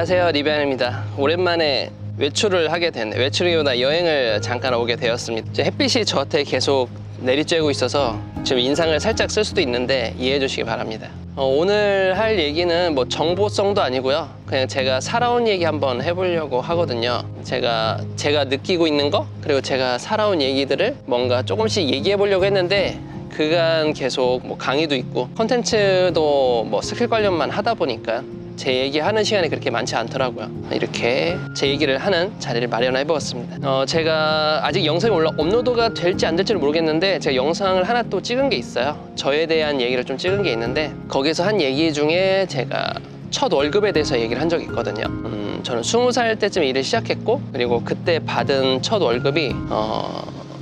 안녕하세요, 리비안입니다. 오랜만에 외출을 하게 됐네요. 외출이보다 여행을 잠깐 오게 되었습니다. 햇빛이 저한테 계속 내리쬐고 있어서 지금 인상을 살짝 쓸 수도 있는데 이해해 주시기 바랍니다. 오늘 할 얘기는 뭐 정보성도 아니고요, 그냥 제가 살아온 얘기 한번 해보려고 하거든요. 제가 느끼고 있는 거, 그리고 제가 살아온 얘기들을 뭔가 조금씩 얘기해 보려고 했는데, 그간 계속 뭐 강의도 있고 컨텐츠도 뭐 스킬 관련만 하다 보니까 제 얘기하는 시간이 그렇게 많지 않더라고요. 이렇게 제 얘기를 하는 자리를 마련해 보았습니다. 제가 아직 영상이 업로드가 될지 안 될지는 모르겠는데, 제가 영상을 하나 또 찍은 게 있어요. 저에 대한 얘기를 좀 찍은 게 있는데, 거기서 한 얘기 중에 제가 첫 월급에 대해서 얘기를 한 적이 있거든요. 저는 20살 때쯤 일을 시작했고, 그리고 그때 받은 첫 월급이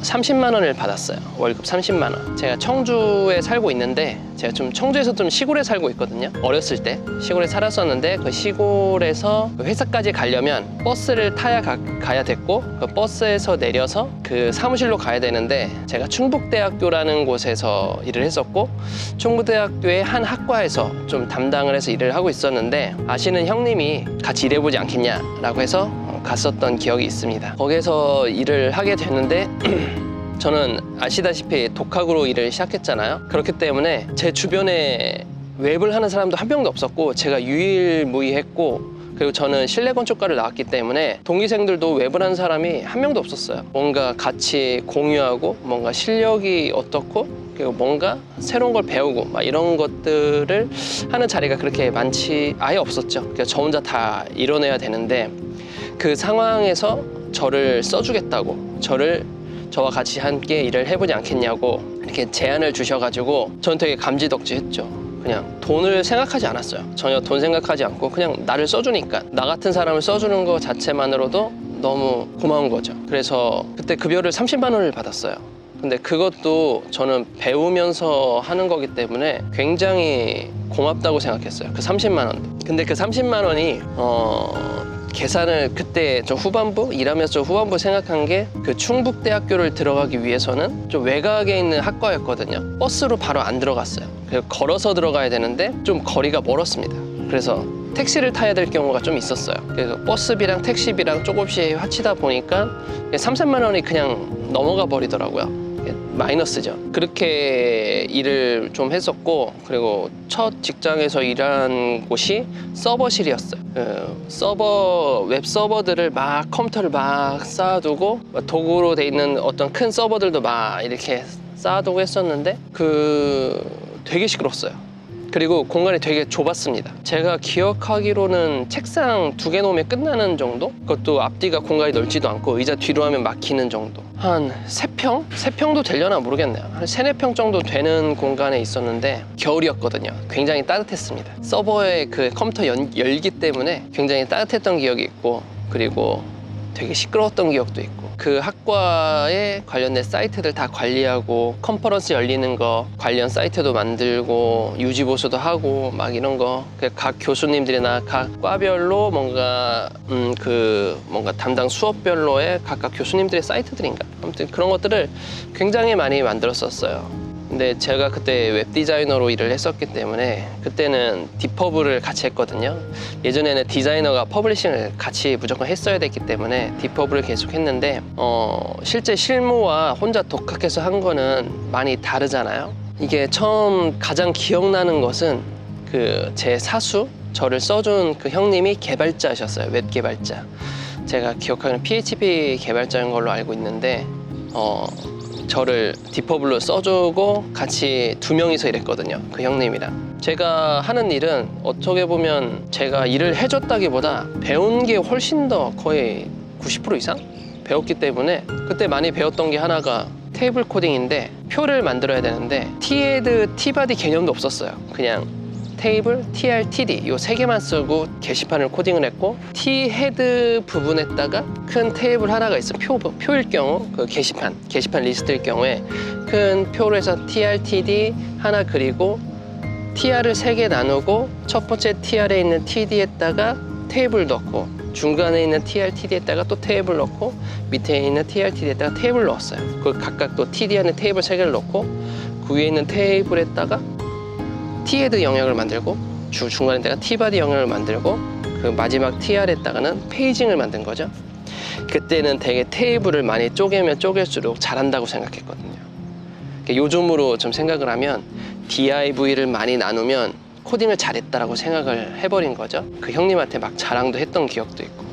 30만 원을 받았어요. 월급 30만 원. 제가 청주에 살고 있는데, 제가 좀 청주에서 좀 시골에 살고 있거든요. 어렸을 때 시골에 살았었는데, 그 시골에서 그 회사까지 가려면 버스를 타야 가야 됐고, 그 버스에서 내려서 그 사무실로 가야 되는데, 제가 충북대학교라는 곳에서 일을 했었고, 충북대학교의 한 학과에서 좀 담당을 해서 일을 하고 있었는데, 아시는 형님이 같이 일해보지 않겠냐라고 해서 갔었던 기억이 있습니다. 거기서 일을 하게 됐는데 저는 아시다시피 독학으로 일을 시작했잖아요. 그렇기 때문에 제 주변에 웹을 하는 사람도 한 명도 없었고, 제가 유일무이했고, 그리고 저는 실내건축과를 나왔기 때문에 동기생들도 웹을 하는 사람이 한 명도 없었어요. 뭔가 같이 공유하고, 뭔가 실력이 어떻고, 그리고 뭔가 새로운 걸 배우고 막 이런 것들을 하는 자리가 그렇게 아예 없었죠. 그래서 저 혼자 다 이뤄내야 되는데, 그 상황에서 저를 써주겠다고, 저와 같이 함께 일을 해보지 않겠냐고 이렇게 제안을 주셔가지고, 저는 되게 감지덕지했죠. 그냥 돈을 생각하지 않았어요. 전혀 돈 생각하지 않고 그냥 나를 써주니까, 나 같은 사람을 써주는 거 자체만으로도 너무 고마운 거죠. 그래서 그때 급여를 30만 원을 받았어요. 근데 그것도 저는 배우면서 하는 거기 때문에 굉장히 고맙다고 생각했어요. 그 30만 원. 근데 그 30만 원이 계산을 그때 저 일하면서 저 후반부 생각한 게, 그 충북대학교를 들어가기 위해서는 좀 외곽에 있는 학과였거든요. 버스로 바로 안 들어갔어요. 그래서 걸어서 들어가야 되는데 좀 거리가 멀었습니다. 그래서 택시를 타야 될 경우가 좀 있었어요. 그래서 버스비랑 택시비랑 조금씩 합치다 보니까 30만 원이 그냥 넘어가 버리더라고요. 마이너스죠. 그렇게 일을 좀 했었고, 그리고 첫 직장에서 일한 곳이 서버실이었어요. 웹 서버들을 막 컴퓨터를 막 쌓아두고, 도구로 돼 있는 어떤 큰 서버들도 막 이렇게 쌓아두고 했었는데, 되게 시끄러웠어요. 그리고 공간이 되게 좁았습니다. 제가 기억하기로는 책상 2개 놓으면 끝나는 정도? 그것도 앞뒤가 공간이 넓지도 않고 의자 뒤로 하면 막히는 정도. 한 3평? 3평도 되려나 모르겠네요. 한 3, 4평 정도 되는 공간에 있었는데, 겨울이었거든요. 굉장히 따뜻했습니다. 서버의 그 컴퓨터 열기 때문에 굉장히 따뜻했던 기억이 있고, 그리고 되게 시끄러웠던 기억도 있고, 그 학과에 관련된 사이트들 다 관리하고, 컨퍼런스 열리는 거 관련 사이트도 만들고, 유지보수도 하고 막 이런 거, 각 교수님들이나 각 과별로 뭔가 담당 수업별로의 각각 교수님들의 사이트들인가, 아무튼 그런 것들을 굉장히 많이 만들었었어요. 근데 제가 그때 웹디자이너로 일을 했었기 때문에, 그때는 디퍼블을 같이 했거든요. 예전에는 디자이너가 퍼블리싱을 같이 무조건 했어야 됐기 때문에 디퍼블을 계속 했는데, 실제 실무와 혼자 독학해서 한 거는 많이 다르잖아요. 이게 처음 가장 기억나는 것은 제 사수, 저를 써준 그 형님이 개발자셨어요. 웹 개발자. 제가 기억하기로는 PHP 개발자인 걸로 알고 있는데, 저를 디퍼블로 써주고 같이 2명이서 일했거든요. 그 형님이랑. 제가 하는 일은 어떻게 보면 제가 일을 해줬다기보다 배운 게 훨씬 더, 거의 90% 이상 배웠기 때문에, 그때 많이 배웠던 게 하나가 테이블 코딩인데, 표를 만들어야 되는데 T-헤드, T-바디 개념도 없었어요. 그냥 테이블, TR-TD 이 3개만 쓰고 게시판을 코딩을 했고, T-헤드 부분에다가 큰 테이블 하나가 있어. 표일 경우, 그 게시판 리스트일 경우에 큰 표로 해서 TR-TD 하나 그리고, TR을 3개 나누고 첫 번째 TR에 있는 TD에다가 테이블 넣고, 중간에 있는 TR-TD에다가 또 테이블 넣고, 밑에 있는 TR-TD에다가 테이블 넣었어요. 그걸 각각 또 TD 안에 테이블 3개를 넣고, 그 위에 있는 테이블에다가 T-헤드 영역을 만들고, 중간에다가 T-바디 영역을 만들고, 그 마지막 TR에다가는 페이징을 만든 거죠. 그때는 되게 테이블을 많이 쪼개면 쪼갤수록 잘한다고 생각했거든요. 요즘으로 좀 생각을 하면 DIV를 많이 나누면 코딩을 잘했다라고 생각을 해버린 거죠. 그 형님한테 막 자랑도 했던 기억도 있고.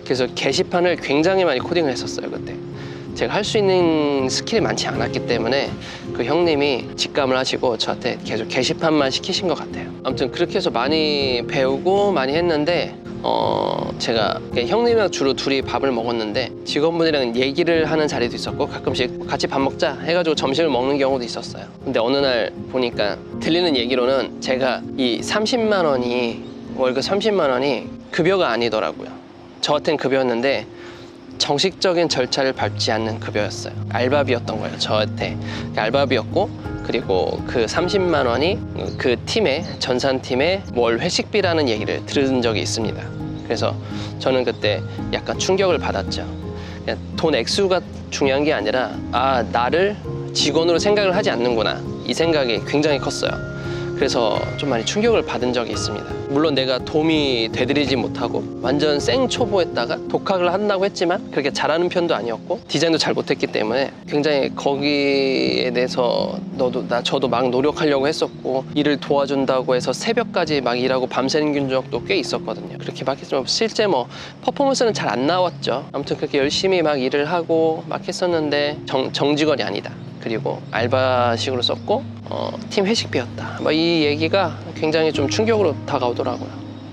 그래서 게시판을 굉장히 많이 코딩을 했었어요, 그때. 제가 할 수 있는 스킬이 많지 않았기 때문에 그 형님이 직감을 하시고 저한테 계속 게시판만 시키신 것 같아요. 아무튼 그렇게 해서 많이 배우고 많이 했는데 제가 형님이랑 주로 둘이 밥을 먹었는데 직원분이랑 얘기를 하는 자리도 있었고 가끔씩 같이 밥 먹자 해가지고 점심을 먹는 경우도 있었어요. 근데 어느 날 보니까 들리는 얘기로는 제가 이 30만 원이 월급 30만 원이 급여가 아니더라고요. 저한테는 급여였는데 정식적인 절차를 밟지 않는 급여였어요. 알바비였던 거예요, 저한테. 알바비였고 그리고 그 30만 원이 그 팀의 전산팀의 월 회식비라는 얘기를 들은 적이 있습니다. 그래서 저는 그때 약간 충격을 받았죠. 그냥 돈 액수가 중요한 게 아니라 나를 직원으로 생각을 하지 않는구나, 이 생각이 굉장히 컸어요. 그래서 좀 많이 충격을 받은 적이 있습니다. 물론 내가 도움이 되드리지 못하고 완전 생초보했다가 독학을 한다고 했지만 그렇게 잘하는 편도 아니었고 디자인도 잘 못했기 때문에 굉장히 거기에 대해서 저도 막 노력하려고 했었고, 일을 도와준다고 해서 새벽까지 막 일하고 밤새는 적도 꽤 있었거든요. 그렇게 막 했지만 실제 퍼포먼스는 잘 안 나왔죠. 아무튼 그렇게 열심히 막 일을 하고 막 했었는데 정직원이 아니다, 그리고 알바식으로 썼고 팀 회식비였다, 이 얘기가 굉장히 좀 충격으로 다가오더라고요.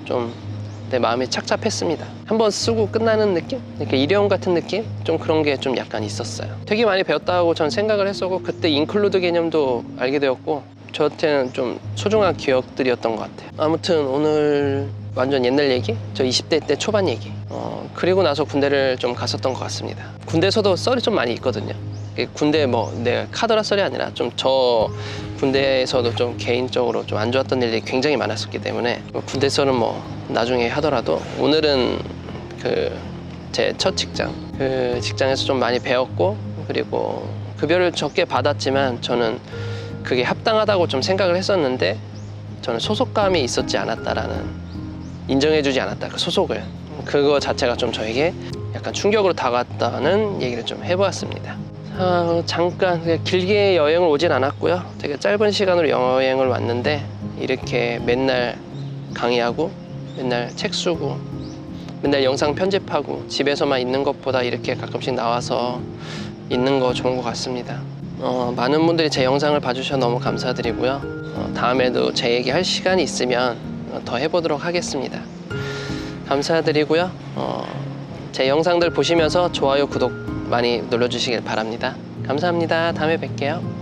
좀 내 마음이 착잡했습니다. 한번 쓰고 끝나는 느낌? 이렇게 일회용 같은 느낌? 좀 그런 게 좀 약간 있었어요. 되게 많이 배웠다고 전 생각을 했었고, 그때 인클루드 개념도 알게 되었고, 저한테는 좀 소중한 기억들이었던 것 같아요. 아무튼 오늘 완전 옛날 얘기? 저 20대 때 초반 얘기. 그리고 나서 군대를 좀 갔었던 것 같습니다. 군대에서도 썰이 좀 많이 있거든요. 군대 내가 카더라 썰이 아니라 좀 저 군대에서도 좀 개인적으로 좀 안 좋았던 일이 굉장히 많았었기 때문에 군대 썰은 나중에 하더라도 오늘은 제 첫 직장, 그 직장에서 좀 많이 배웠고, 그리고 급여를 적게 받았지만 저는 그게 합당하다고 좀 생각을 했었는데 저는 소속감이 있었지 않았다라는, 인정해주지 않았다, 그 소속을. 그거 자체가 좀 저에게 약간 충격으로 다가왔다는 얘기를 좀 해보았습니다. 잠깐 길게 여행을 오진 않았고요. 되게 짧은 시간으로 여행을 왔는데 이렇게 맨날 강의하고 맨날 책 쓰고 맨날 영상 편집하고 집에서만 있는 것보다 이렇게 가끔씩 나와서 있는 거 좋은 것 같습니다. 많은 분들이 제 영상을 봐주셔서 너무 감사드리고요. 다음에도 제 얘기 할 시간이 있으면 더 해보도록 하겠습니다. 감사드리고요. 제 영상들 보시면서 좋아요, 구독 많이 눌러주시길 바랍니다. 감사합니다. 다음에 뵐게요.